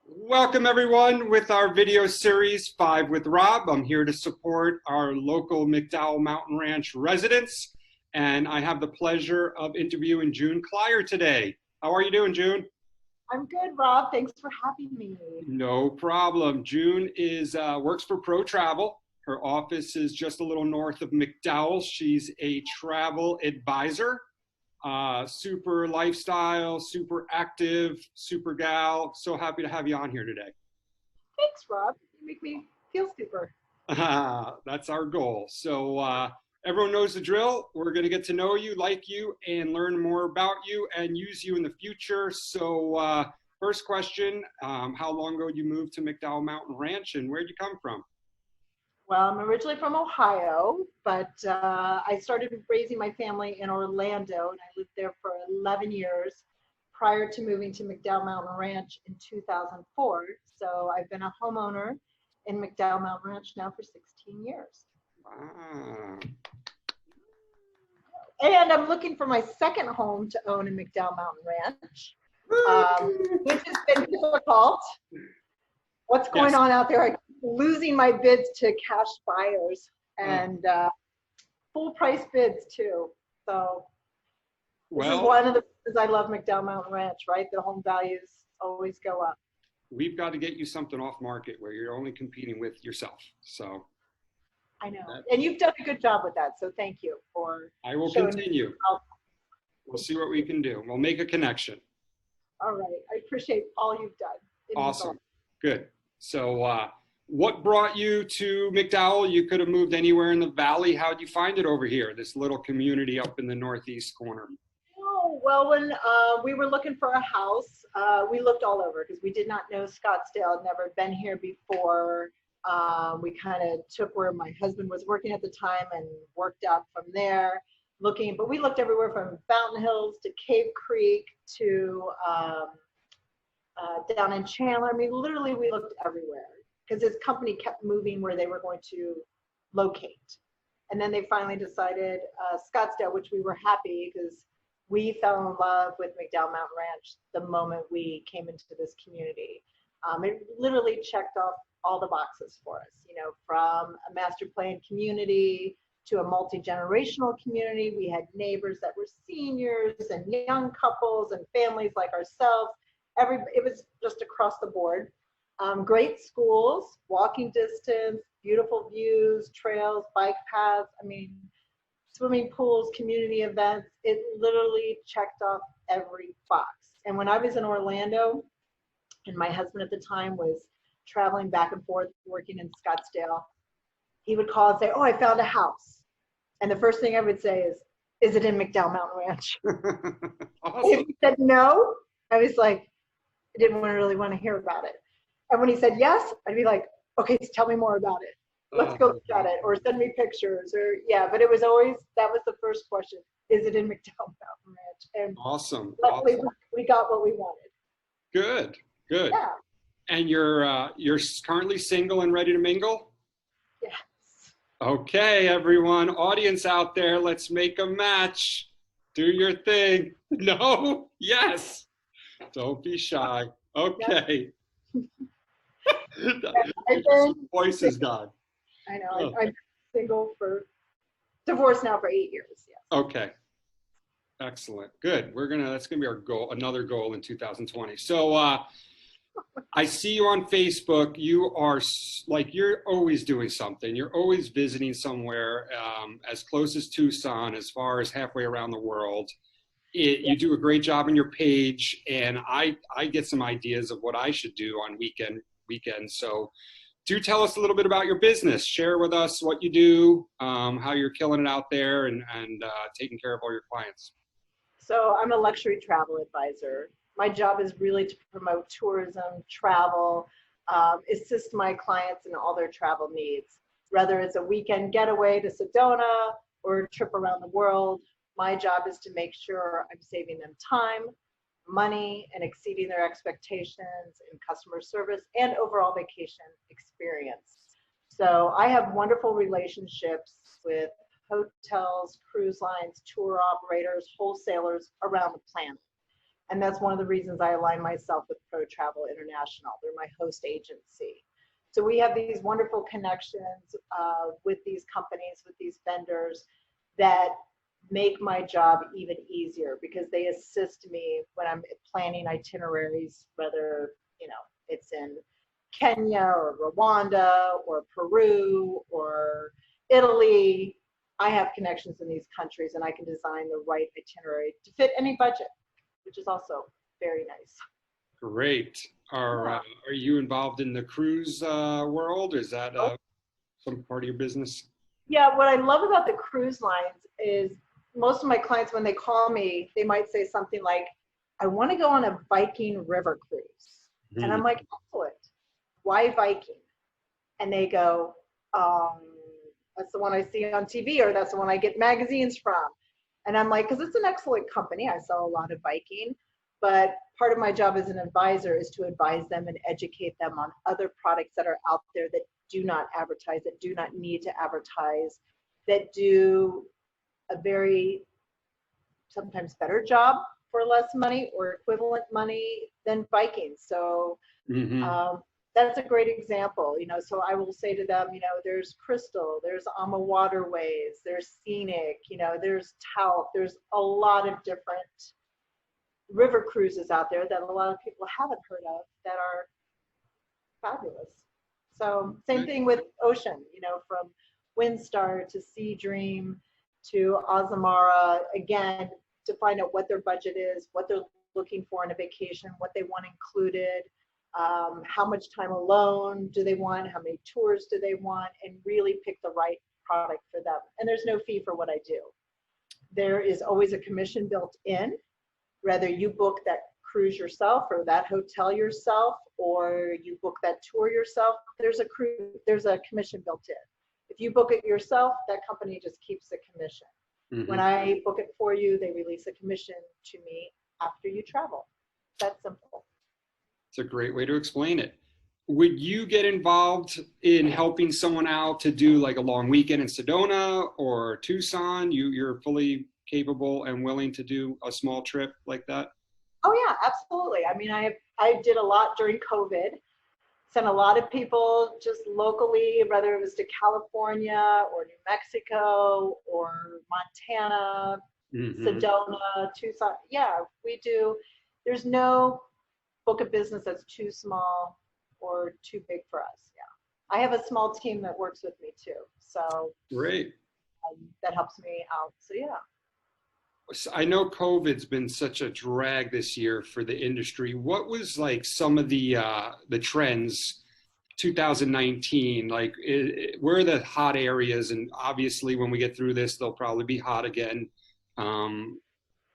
Welcome everyone with our video series 5 with Rob. I'm here to support our local McDowell Mountain Ranch residents, and I have the pleasure of interviewing June Kleier today. How are you doing, June? I'm good, Rob. Thanks for having me. No problem. June is works for ProTravel. Her office is just a little north of McDowell. She's a travel advisor. Super lifestyle, super active, super gal. So happy to have you on here today. Thanks, Rob. You make me feel super. That's our goal. So everyone knows the drill. We're going to get to know you, like you, and learn more about you and use you in the future. So first question, how long ago you moved to McDowell Mountain Ranch and where'd you come from? Well, I'm originally from Ohio, but I started raising my family in Orlando, and I lived there for 11 years prior to moving to McDowell Mountain Ranch in 2004. So I've been a homeowner in McDowell Mountain Ranch now for 16 years. Wow. And I'm looking for my second home to own in McDowell Mountain Ranch, which has been difficult. What's going on out there? I'm losing my bids to cash buyers and full price bids too. So this is one of the reasons I love McDowell Mountain Ranch, right? The home values always go up. We've got to get you something off market where you're only competing with yourself. So I know, and you've done a good job with that. So thank you for. I will continue. We'll see what we can do. We'll make a connection. All right, I appreciate all you've done. Awesome, good. So what brought you to McDowell? You could have moved anywhere in the valley. How'd you find it over here, this little community up in the northeast corner? Oh, well, when we were looking for a house, we looked all over because we did not know Scottsdale. I'd never been here before. We kind of took where my husband was working at the time and worked out from there looking, but we looked everywhere from Fountain Hills to Cave Creek to down in Chandler. I mean, literally we looked everywhere because his company kept moving where they were going to locate. And then they finally decided Scottsdale, which we were happy because we fell in love with McDowell Mountain Ranch the moment we came into this community. It literally checked off all the boxes for us, you know, from a master plan community to a multi-generational community. We had neighbors that were seniors and young couples and families like ourselves. It was just across the board. Great schools, walking distance, beautiful views, trails, bike paths. I mean, swimming pools, community events. It literally checked off every box. And when I was in Orlando, and my husband at the time was traveling back and forth, working in Scottsdale, he would call and say, "Oh, I found a house." And the first thing I would say is it in McDowell Mountain Ranch? Awesome. If he said no, I was like, I didn't really want to hear about it. And when he said yes, I'd be like, okay, so tell me more about it. Let's go look at it, or send me pictures, or but it was always, that was the first question. Is it in McDowell Mountain Ranch? And awesome. luckily we got what we wanted. Good, good. Yeah. And you're currently single and ready to mingle? Yes. Okay, everyone, audience out there, let's make a match. Do your thing. No? Yes. Don't be shy. Okay. Voice is gone. I know. I'm single divorced now for 8 years. Yes. Okay. Excellent. Good. That's gonna be our goal, another goal in 2020. So I see you on Facebook. You are you're always doing something. You're always visiting somewhere as close as Tucson, as far as halfway around the world. You do a great job on your page, and I get some ideas of what I should do on weekends. So do tell us a little bit about your business. Share with us what you do, how you're killing it out there, and taking care of all your clients. So I'm a luxury travel advisor. My job is really to promote tourism, travel, assist my clients in all their travel needs, whether it's a weekend getaway to Sedona or a trip around the world. My job is to make sure I'm saving them time, money, and exceeding their expectations in customer service and overall vacation experience. So I have wonderful relationships with hotels, cruise lines, tour operators, wholesalers around the planet. And that's one of the reasons I align myself with ProTravel International. They're my host agency. So we have these wonderful connections with these companies, with these vendors that make my job even easier because they assist me when I'm planning itineraries, whether, it's in Kenya or Rwanda or Peru or Italy. I have connections in these countries and I can design the right itinerary to fit any budget, which is also very nice. Great. Are you involved in the cruise world? Is that some part of your business? Yeah, what I love about the cruise lines is most of my clients, when they call me, they might say something like, I want to go on a Viking river cruise. And I'm like, excellent. Why Viking? And they go, that's the one I see on TV, or that's the one I get magazines from. And I'm like, because it's an excellent company. I sell a lot of Viking. But part of my job as an advisor is to advise them and educate them on other products that are out there that do not advertise, that do not need to advertise, that do a very sometimes better job for less money or equivalent money than Viking. So that's a great example. So I will say to them, there's Crystal, there's Ama Waterways, there's Scenic, there's Talc, there's a lot of different river cruises out there that a lot of people haven't heard of that are fabulous. So same thing with ocean, from Windstar to Sea Dream to Azamara, again, to find out what their budget is, what they're looking for in a vacation, what they want included, how much time alone do they want, how many tours do they want, and really pick the right product for them. And there's no fee for what I do. There is always a commission built in, whether you book that cruise yourself or that hotel yourself, or you book that tour yourself, there's a commission built in. If you book it yourself, that company just keeps the commission. When I book it for you, they release a commission to me after you travel. That's simple. It's a great way to explain it. Would you get involved in helping someone out to do like a long weekend in Sedona or Tucson? You're fully capable and willing to do a small trip like that? Oh yeah, absolutely. I mean, I did a lot during COVID. Sent a lot of people just locally, whether it was to California or New Mexico or Montana, Sedona, Tucson. Yeah, we do. There's no book of business that's too small or too big for us. Yeah. I have a small team that works with me too. So great. That helps me out. So yeah. I know COVID's been such a drag this year for the industry. What was like some of the trends 2019? Like, where are the hot areas? And obviously, when we get through this, they'll probably be hot again.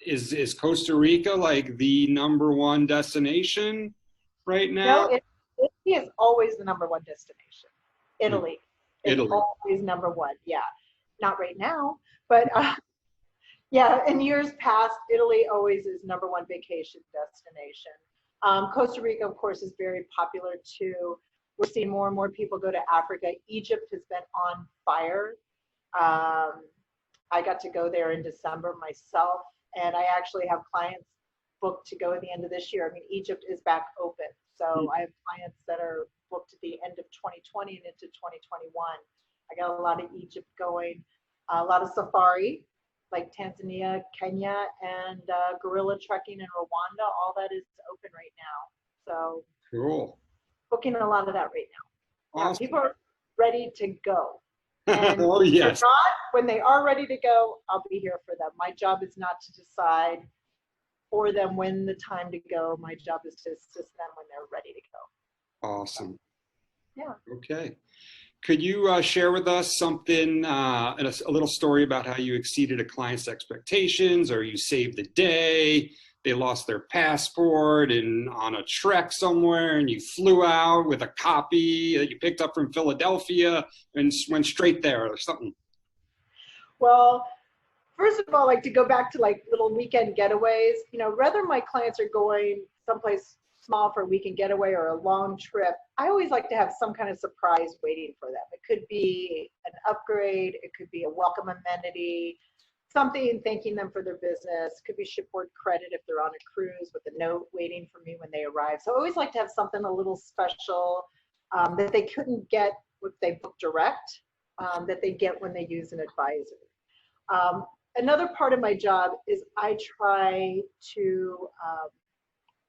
Is Costa Rica like the #1 destination right now? No, Italy is always the #1 destination. Italy is always #1. Yeah, not right now, but. Yeah, in years past, Italy always is #1 vacation destination. Costa Rica, of course, is very popular too. We're seeing more and more people go to Africa. Egypt has been on fire. I got to go there in December myself, and I actually have clients booked to go at the end of this year. I mean, Egypt is back open. So I have clients that are booked at the end of 2020 and into 2021. I got a lot of Egypt going, a lot of safari, like Tanzania, Kenya, and gorilla trekking in Rwanda. All that is open right now. So cool. Booking a lot of that right now. Awesome. Yeah, people are ready to go. And oh yes. when they are ready to go, I'll be here for them. My job is not to decide for them when the time to go. My job is to assist them when they're ready to go. Awesome. Yeah. Okay. Could you share with us something, a little story about how you exceeded a client's expectations, or you saved the day, they lost their passport and on a trek somewhere, and you flew out with a copy that you picked up from Philadelphia and went straight there or something? Well, first of all, like to go back to like little weekend getaways, whether my clients are going someplace small for a weekend getaway or a long trip, I always like to have some kind of surprise waiting for them. It could be an upgrade, it could be a welcome amenity, something thanking them for their business. Could be shipboard credit if they're on a cruise with a note waiting for me when they arrive. So I always like to have something a little special that they couldn't get if they book direct, that they get when they use an advisor. Another part of my job is I try to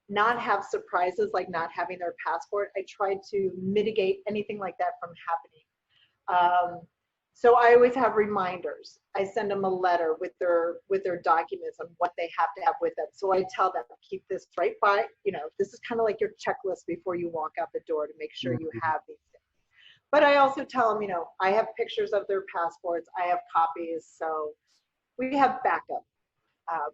not have surprises like not having their passport. I try to mitigate anything like that from happening. So I always have reminders. I send them a letter with their documents on what they have to have with them. So I tell them, keep this right by, this is kind of like your checklist before you walk out the door to make sure you have these things. But I also tell them, I have pictures of their passports. I have copies. So we have backup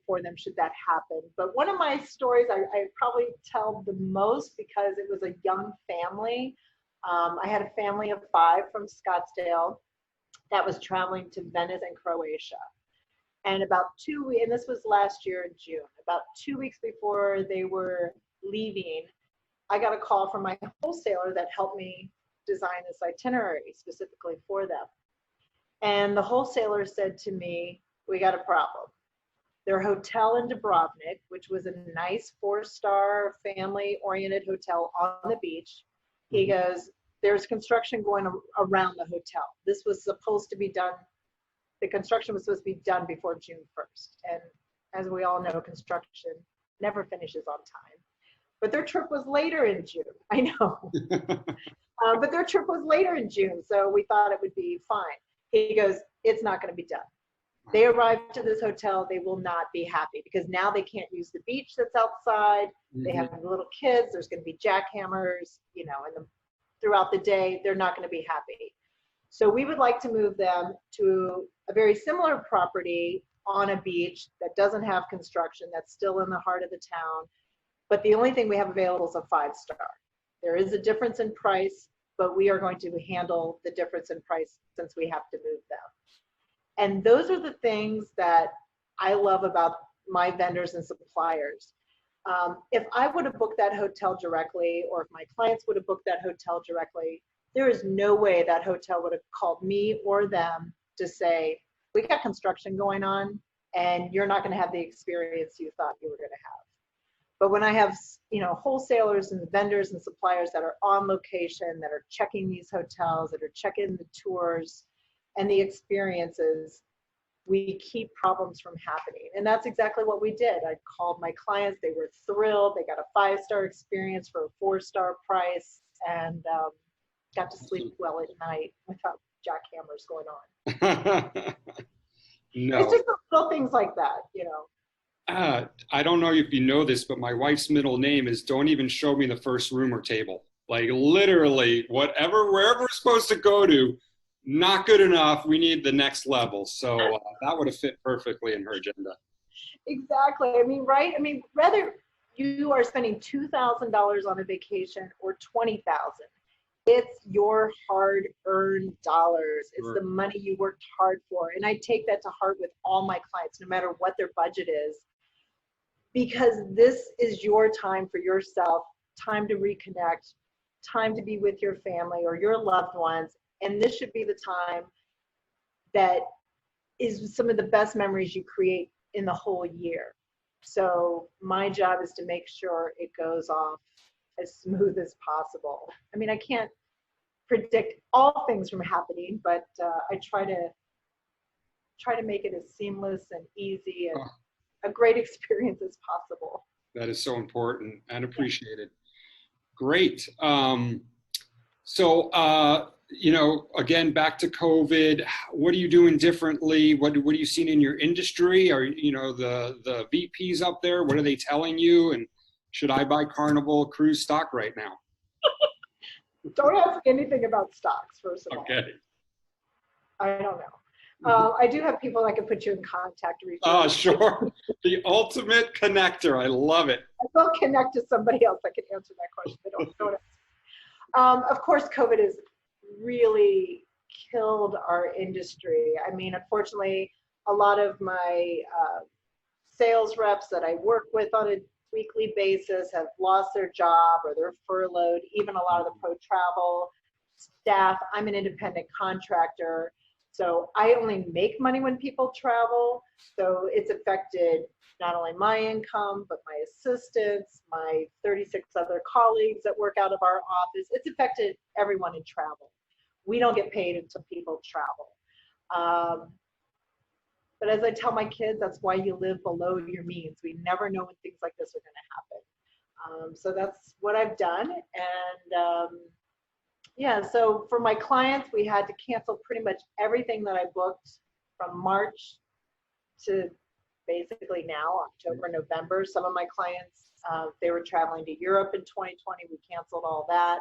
for them should that happen. But one of my stories I probably tell the most because it was a young family. I had a family of 5 from Scottsdale that was traveling to Venice and Croatia. And about 2 weeks, and this was last year in June, about 2 weeks before they were leaving, I got a call from my wholesaler that helped me design this itinerary specifically for them. And the wholesaler said to me, we got a problem. Their hotel in Dubrovnik, which was a nice 4-star family-oriented hotel on the beach, he goes, there's construction going around the hotel. This was supposed to be done, the construction was supposed to be done before June 1st. And as we all know, construction never finishes on time. But their trip was later in June, I know. But their trip was later in June, so we thought it would be fine. He goes, it's not gonna be done. They arrive to this hotel, they will not be happy because now they can't use the beach that's outside. They have little kids, there's gonna be jackhammers, and throughout the day, they're not gonna be happy. So we would like to move them to a very similar property on a beach that doesn't have construction, that's still in the heart of the town. But the only thing we have available is a 5-star. There is a difference in price, but we are going to handle the difference in price since we have to move them. And those are the things that I love about my vendors and suppliers. If I would have booked that hotel directly, or if my clients would have booked that hotel directly, there is no way that hotel would have called me or them to say, we got construction going on and you're not going to have the experience you thought you were going to have. But when I have, wholesalers and vendors and suppliers that are on location, that are checking these hotels, that are checking the tours and the experiences, we keep problems from happening. And that's exactly what we did. I called my clients, they were thrilled. They got a 5-star experience for a 4-star price and got to sleep well at night without jackhammers going on. No. It's just little things like that, I don't know if you know this, but my wife's middle name is don't even show me the first room or table. Like literally wherever we're supposed to go to, not good enough. We need the next level. So that would have fit perfectly in her agenda. Exactly. Right? Whether you are spending $2,000 on a vacation or $20,000, it's your hard-earned dollars. It's the money you worked hard for. And I take that to heart with all my clients, no matter what their budget is, because this is your time for yourself, time to reconnect, time to be with your family or your loved ones. And this should be the time that is some of the best memories you create in the whole year. So my job is to make sure it goes off as smooth as possible. I can't predict all things from happening, but I try to make it as seamless and easy and a great experience as possible. That is so important and appreciated. Great. Again, back to COVID, what are you doing differently? What are you seeing in your industry? Are, the VPs up there, what are they telling you? And should I buy Carnival cruise stock right now? Don't ask anything about stocks, first of all. Okay. I don't know. I do have people I can put you in contact with. Oh, sure. The ultimate connector. I love it. I will connect to somebody else that can answer that question. Don't ask. Of course, COVID has really killed our industry. Unfortunately, a lot of my sales reps that I work with on a weekly basis have lost their job or they're furloughed. Even a lot of the ProTravel staff. I'm an independent contractor. So I only make money when people travel. So it's affected not only my income, but my assistants, my 36 other colleagues that work out of our office. It's affected everyone in travel. We don't get paid until people travel. But as I tell my kids, that's why you live below your means. We never know when things like this are going to happen. So that's what I've done. And yeah, so for my clients, we had to cancel pretty much everything that I booked from March to basically now, October, November. Some of my clients, they were traveling to Europe in 2020. We canceled all that.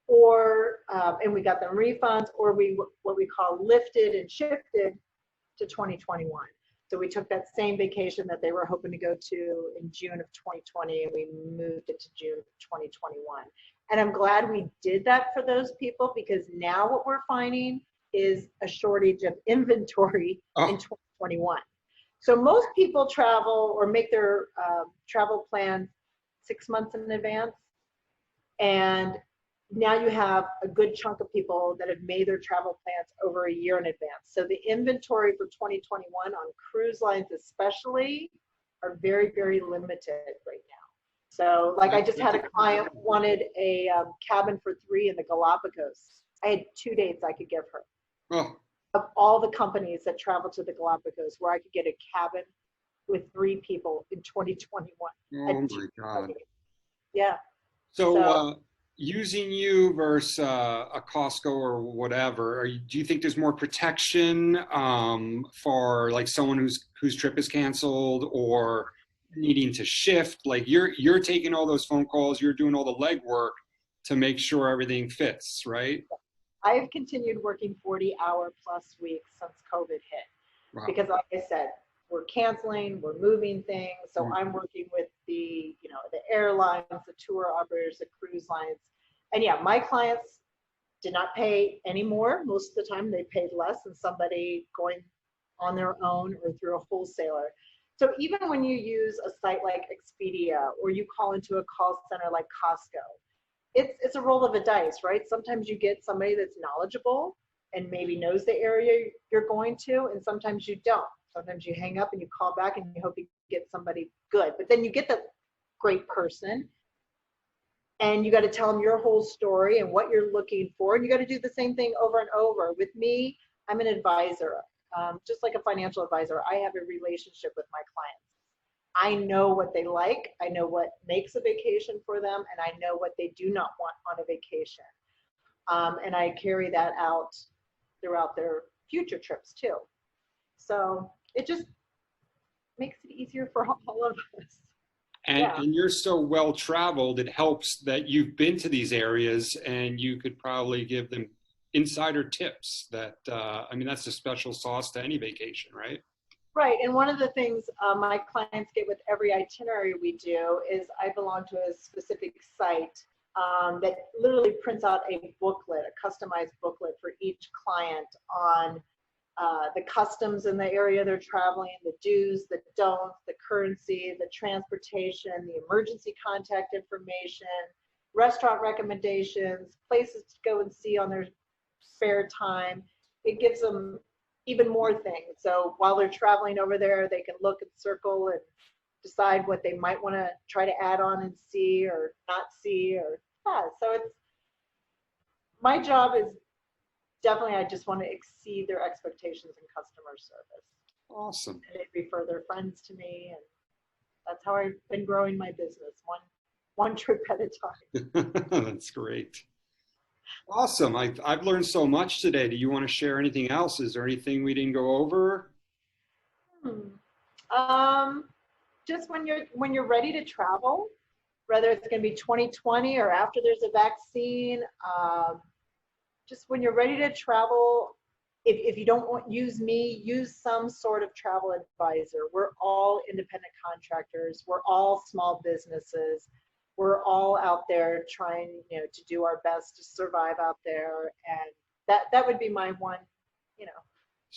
Or, and we got them refunds, or what we call lifted and shifted to 2021. So we took that same vacation that they were hoping to go to in June of 2020, and we moved it to June of 2021. And I'm glad we did that for those people, because now what we're finding is a shortage of inventory in 2021. So most people travel or make their travel plans 6 months in advance. And now you have a good chunk of people that have made their travel plans over a year in advance. So the inventory for 2021 on cruise lines especially are very, very limited right now. So like I just had a client wanted a cabin for 3 in the Galapagos. I had 2 dates I could give her. Oh. Of all the companies that travel to the Galapagos, where I could get a cabin with 3 people in 2021. Oh my God. Yeah. So using you versus a Costco or whatever, do you think there's more protection for like someone whose trip is canceled or needing to shift? Like you're taking all those phone calls, you're doing all the legwork to make sure everything fits, right? I have continued working 40-hour plus weeks since COVID hit. Wow. Because like I said, we're canceling, we're moving things. So I'm working with the airlines, the tour operators, the cruise lines. And yeah, my clients did not pay any more. Most of the time they paid less than somebody going on their own or through a wholesaler. So even when you use a site like Expedia or you call into a call center like Costco, it's a roll of the dice, right? Sometimes you get somebody that's knowledgeable and maybe knows the area you're going to, and sometimes you don't. Sometimes you hang up and you call back and you hope you get somebody good. But then you get the great person and you got to tell them your whole story and what you're looking for. And you got to do the same thing over and over. With me, I'm an advisor. Just like a financial advisor, I have a relationship with my clients. I know what they like, I know what makes a vacation for them, and I know what they do not want on a vacation. And I carry that out throughout their future trips too. So it just makes it easier for all of us. And you're so well traveled, it helps that you've been to these areas and you could probably give them insider tips that, I mean, that's a special sauce to any vacation, right? Right, and one of the things my clients get with every itinerary we do is I belong to a specific site that literally prints out a booklet, a customized booklet for each client on the customs in the area they're traveling, the do's, the don'ts, the currency, the transportation, the emergency contact information, restaurant recommendations, places to go and see on their spare time. It gives them even more things. So while they're traveling over there, they can look and circle and decide what they might want to try to add on and see or not see. Or so it's my job is definitely, I just want to exceed their expectations in customer service. Awesome. And they refer their friends to me, and that's how I've been growing my business, one trip at a time. That's great. Awesome. I've learned so much today. Do you want to share anything else? Is there anything we didn't go over? Just when you're ready to travel, whether it's going to be 2020 or after there's a vaccine, just when you're ready to travel, if you don't use me, use some sort of travel advisor. We're all independent contractors. We're all small businesses. We're all out there trying, to do our best to survive out there. And that would be my one,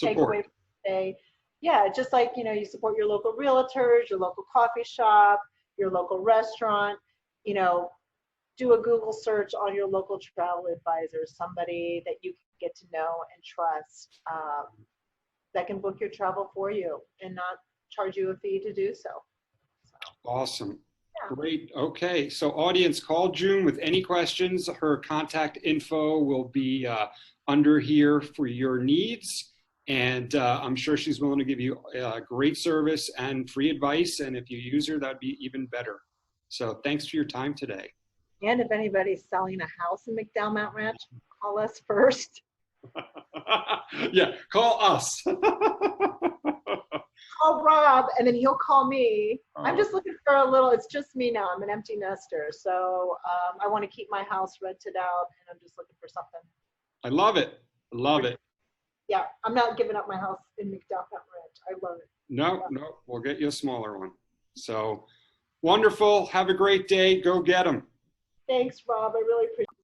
takeaway from today. Yeah, just like, you support your local realtors, your local coffee shop, your local restaurant, do do a Google search on your local travel advisor, somebody that you can get to know and trust, that can book your travel for you and not charge you a fee to do so. Awesome. Yeah. Great. Okay. So audience, call June with any questions. Her contact info will be under here for your needs. And I'm sure she's willing to give you great service and free advice. And if you use her, that'd be even better. So thanks for your time today. And if anybody's selling a house in McDowell Mountain Ranch, call us first. Yeah, call us. Call Rob, and then he'll call me. I'm just looking for a little, it's just me now. I'm an empty nester. So I want to keep my house rented out, and I'm just looking for something. I love it. I love it. Yeah, I'm not giving up my house in McDowell Mountain Ranch. I love it. No, we'll get you a smaller one. So wonderful. Have a great day. Go get them. Thanks, Rob. I really appreciate it.